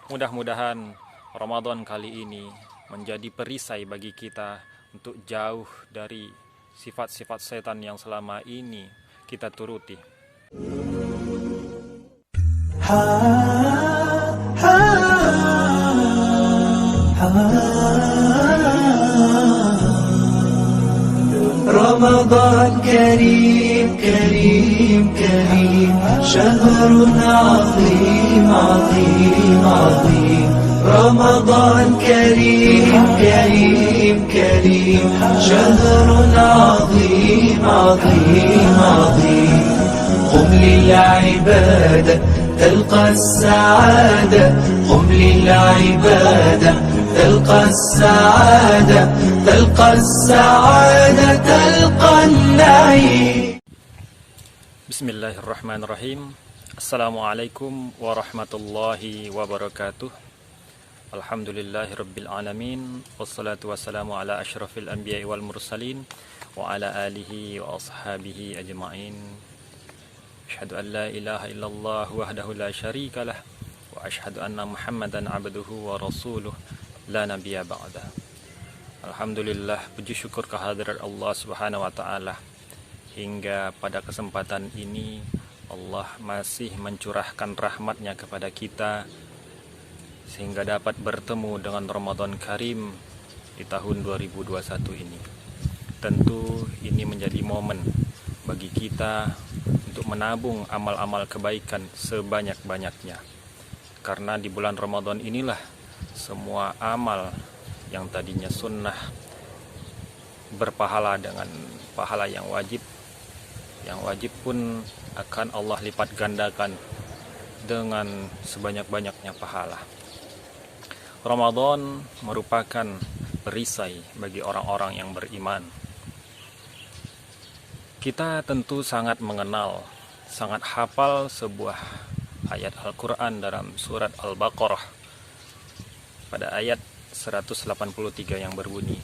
Mudah-mudahan Ramadan kali ini menjadi perisai bagi kita untuk jauh dari sifat-sifat setan yang selama ini kita turuti. رمضان كريم كريم كريم شهر عظيم عظيم عظيم رمضان كريم كريم كريم شهر عظيم عظيم عظيم قم للعبادة تلقى السعادة قم للعبادة تلقى السعادة تلقى السعادة تلقى النعيم. Bismillahirrahmanirrahim. Assalamualaikum warahmatullahi wabarakatuh. Alhamdulillahirabbil alamin. Wassalatu wassalamu ala asyrafil anbiya'i wal mursalin wa ala alihi wa ashabihi ajma'in. Asyhadu an la ilaha illallah wahdahu la syarikalah wa asyhadu anna Muhammadan abduhu wa rasuluh la nabiyya ba'da. Alhamdulillah, puji syukur kehadirat Allah Subhanahu wa taala. Hingga pada kesempatan ini Allah masih mencurahkan rahmatnya kepada kita sehingga dapat bertemu dengan Ramadan Karim di tahun 2021 ini. Tentu ini menjadi momen bagi kita untuk menabung amal-amal kebaikan sebanyak-banyaknya. Karena di bulan Ramadan inilah semua amal yang tadinya sunnah berpahala dengan pahala yang wajib. Yang wajib pun akan Allah lipat gandakan dengan sebanyak-banyaknya pahala. Ramadan merupakan perisai bagi orang-orang yang beriman. Kita tentu sangat mengenal, sangat hafal sebuah ayat Al-Quran dalam surat Al-Baqarah pada ayat 183 yang berbunyi,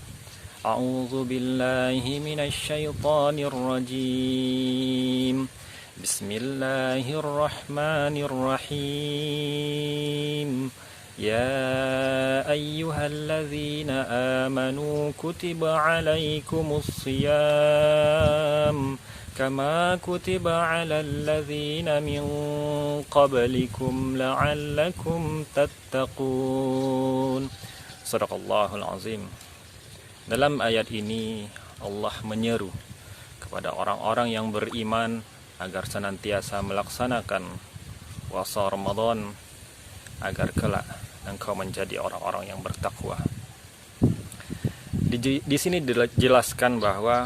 A'udzu billahi minasy syaithanir rajim. Bismillahirrahmanirrahim. Ya ayyuhalladzina amanu kutiba 'alaikumus shiyam kama kutiba 'alal ladzina min qablikum la'allakum tattaqun. Shadaqallahul azim. Dalam ayat ini Allah menyeru kepada orang-orang yang beriman agar senantiasa melaksanakan puasa Ramadan agar kelak engkau menjadi orang-orang yang bertakwa. Di sini dijelaskan bahwa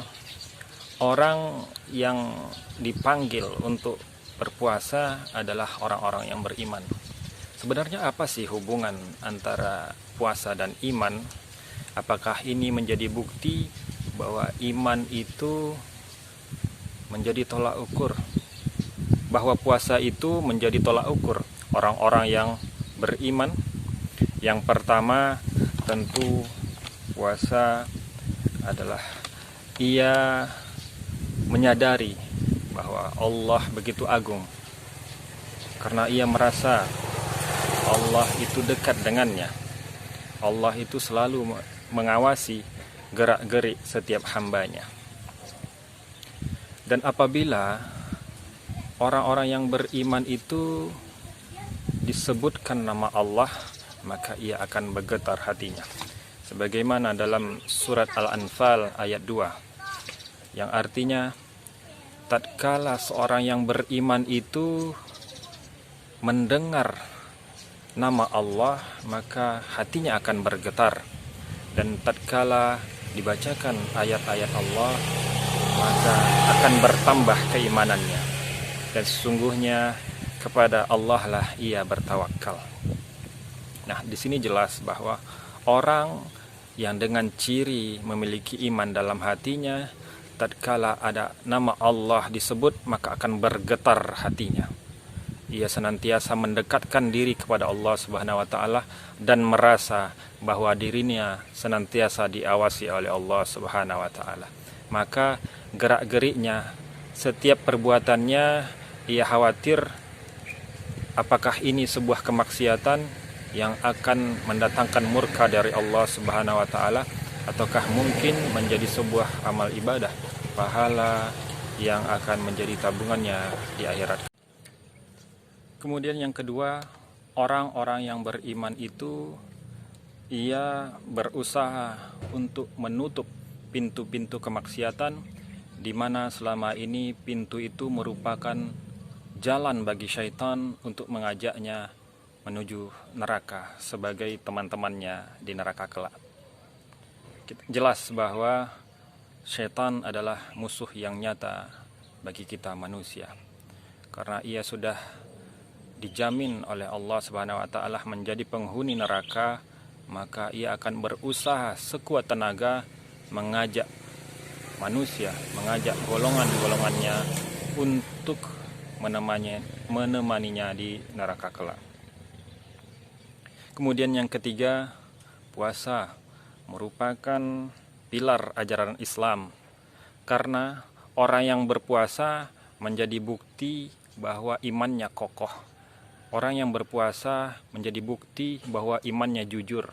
orang yang dipanggil untuk berpuasa adalah orang-orang yang beriman. Sebenarnya apa sih hubungan antara puasa dan iman? Apakah ini menjadi bukti bahwa iman itu menjadi tolak ukur? Bahwa puasa itu menjadi tolak ukur orang-orang yang beriman? Yang pertama, tentu puasa adalah ia menyadari bahwa Allah begitu agung. Karena ia merasa Allah itu dekat dengannya. Allah itu selalu mengawasi gerak-gerik setiap hambanya. Dan apabila orang-orang yang beriman itu disebutkan nama Allah, maka ia akan bergetar hatinya. Sebagaimana dalam surat Al-Anfal ayat 2, yang artinya tatkala seorang yang beriman itu mendengar nama Allah, maka hatinya akan bergetar. Dan tatkala dibacakan ayat-ayat Allah, maka akan bertambah keimanannya. Dan sesungguhnya kepada Allah lah ia bertawakal. Nah, di sini jelas bahwa orang yang dengan ciri memiliki iman dalam hatinya, tatkala ada nama Allah disebut, maka akan bergetar hatinya. Ia senantiasa mendekatkan diri kepada Allah Subhanahu wa taala dan merasa bahwa dirinya senantiasa diawasi oleh Allah Subhanahu wa taala. Maka gerak-geriknya, setiap perbuatannya ia khawatir apakah ini sebuah kemaksiatan yang akan mendatangkan murka dari Allah Subhanahu wa taala, ataukah mungkin menjadi sebuah amal ibadah, pahala yang akan menjadi tabungannya di akhirat. Kemudian yang kedua, orang-orang yang beriman itu ia berusaha untuk menutup pintu-pintu kemaksiatan, di mana selama ini pintu itu merupakan jalan bagi syaitan untuk mengajaknya menuju neraka sebagai teman-temannya di neraka kelak. Jelas bahwa syaitan adalah musuh yang nyata bagi kita manusia, karena ia sudah dijamin oleh Allah Subhanahu wa taala menjadi penghuni neraka, maka ia akan berusaha sekuat tenaga mengajak manusia, mengajak golongan-golongannya untuk menemaninya di neraka kelak. Kemudian yang ketiga, puasa merupakan pilar ajaran Islam, karena orang yang berpuasa menjadi bukti bahwa imannya kokoh. Orang yang berpuasa menjadi bukti bahwa imannya jujur,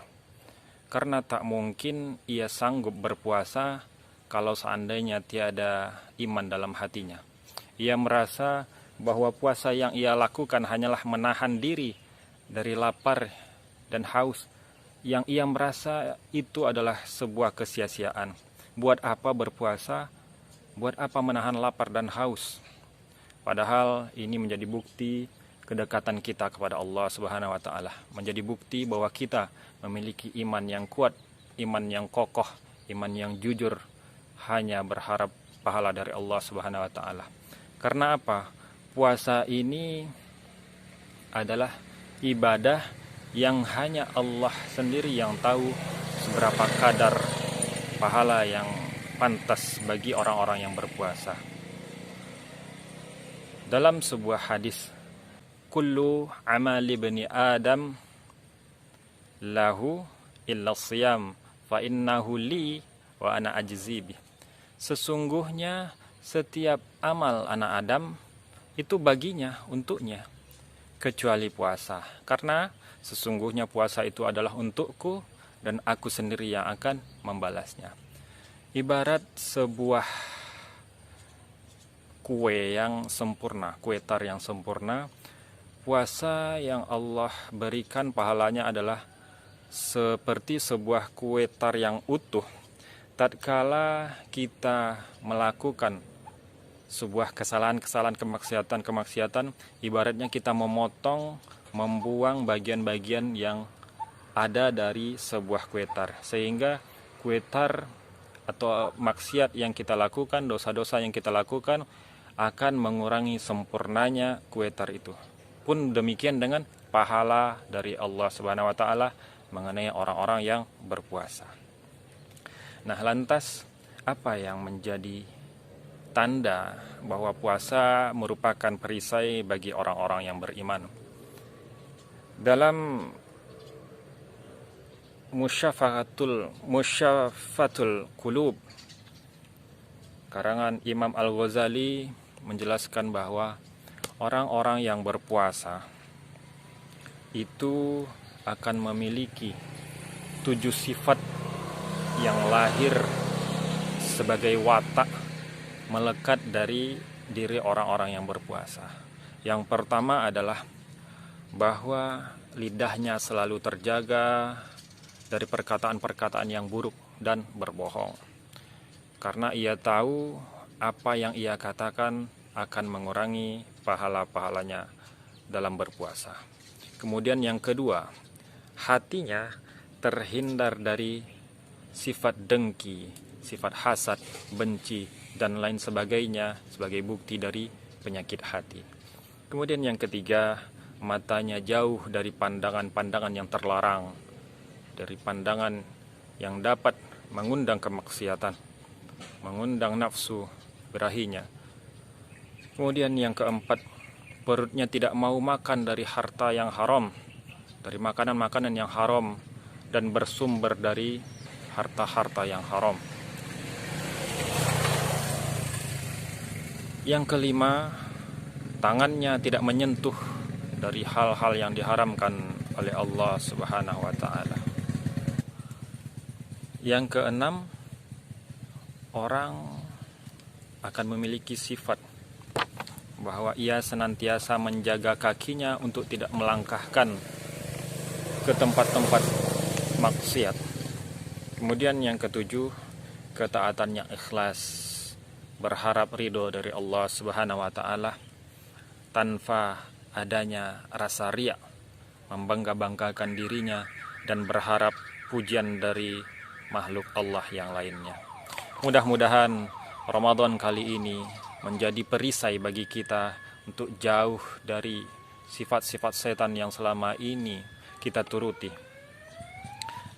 karena tak mungkin ia sanggup berpuasa kalau seandainya tiada iman dalam hatinya. Ia merasa bahwa puasa yang ia lakukan hanyalah menahan diri dari lapar dan haus, yang ia merasa itu adalah sebuah kesia-siaan. Buat apa berpuasa? Buat apa menahan lapar dan haus? Padahal ini menjadi bukti kedekatan kita kepada Allah Subhanahu wa taala, menjadi bukti bahwa kita memiliki iman yang kuat, iman yang kokoh, iman yang jujur, hanya berharap pahala dari Allah Subhanahu wa taala. Karena apa? Puasa ini adalah ibadah yang hanya Allah sendiri yang tahu seberapa kadar pahala yang pantas bagi orang-orang yang berpuasa. Dalam sebuah hadis, kullu amali bani Adam lahu illa siyam fa innahu li wa ana ajzi bih. Sesungguhnya setiap amal anak Adam itu baginya, untuknya, kecuali puasa. Karena sesungguhnya puasa itu adalah untukku dan aku sendiri yang akan membalasnya. Ibarat sebuah kue yang sempurna, kue tar yang sempurna, puasa yang Allah berikan pahalanya adalah seperti sebuah kue tar yang utuh. Tatkala kita melakukan sebuah kesalahan-kesalahan, kemaksiatan, ibaratnya kita memotong, membuang bagian-bagian yang ada dari sebuah kue tar, sehingga kue tar atau maksiat yang kita lakukan, dosa-dosa yang kita lakukan akan mengurangi sempurnanya kue tar itu. Pun demikian dengan pahala dari Allah Subhanahu wa taala mengenai orang-orang yang berpuasa. Nah, lantas apa yang menjadi tanda bahwa puasa merupakan perisai bagi orang-orang yang beriman? Dalam Musyafatul Qulub karangan Imam Al-Ghazali menjelaskan bahwa orang-orang yang berpuasa itu akan memiliki 7 sifat yang lahir sebagai watak melekat dari diri orang-orang yang berpuasa. Yang pertama adalah bahwa lidahnya selalu terjaga dari perkataan-perkataan yang buruk dan berbohong, karena ia tahu apa yang ia katakan akan mengurangi pahala-pahalanya dalam berpuasa. Kemudian yang kedua, hatinya terhindar dari sifat dengki, sifat hasad, benci, dan lain sebagainya sebagai bukti dari penyakit hati. Kemudian yang ketiga, matanya jauh dari pandangan-pandangan yang terlarang, dari pandangan yang dapat mengundang kemaksiatan, mengundang nafsu birahinya. Kemudian yang keempat, perutnya tidak mau makan dari harta yang haram, dari makanan-makanan yang haram dan bersumber dari harta-harta yang haram. Yang kelima, tangannya tidak menyentuh dari hal-hal yang diharamkan oleh Allah Subhanahu wa taala. Yang keenam, orang akan memiliki sifat bahwa ia senantiasa menjaga kakinya untuk tidak melangkahkan ke tempat-tempat maksiat. Kemudian yang ketujuh, ketaatan yang ikhlas, berharap ridho dari Allah Subhanahu wa taala tanpa adanya rasa riya, membangga-banggakan dirinya dan berharap pujian dari makhluk Allah yang lainnya. Mudah-mudahan Ramadan kali ini menjadi perisai bagi kita untuk jauh dari sifat-sifat setan yang selama ini kita turuti.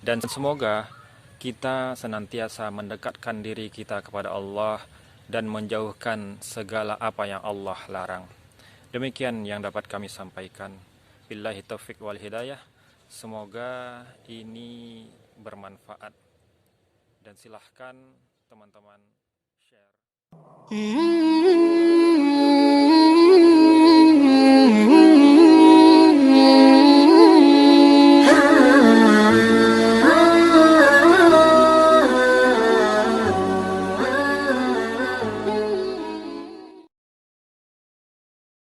Dan semoga kita senantiasa mendekatkan diri kita kepada Allah dan menjauhkan segala apa yang Allah larang. Demikian yang dapat kami sampaikan. Billahi taufik wal hidayah. Semoga ini bermanfaat. Dan silahkan teman-teman share.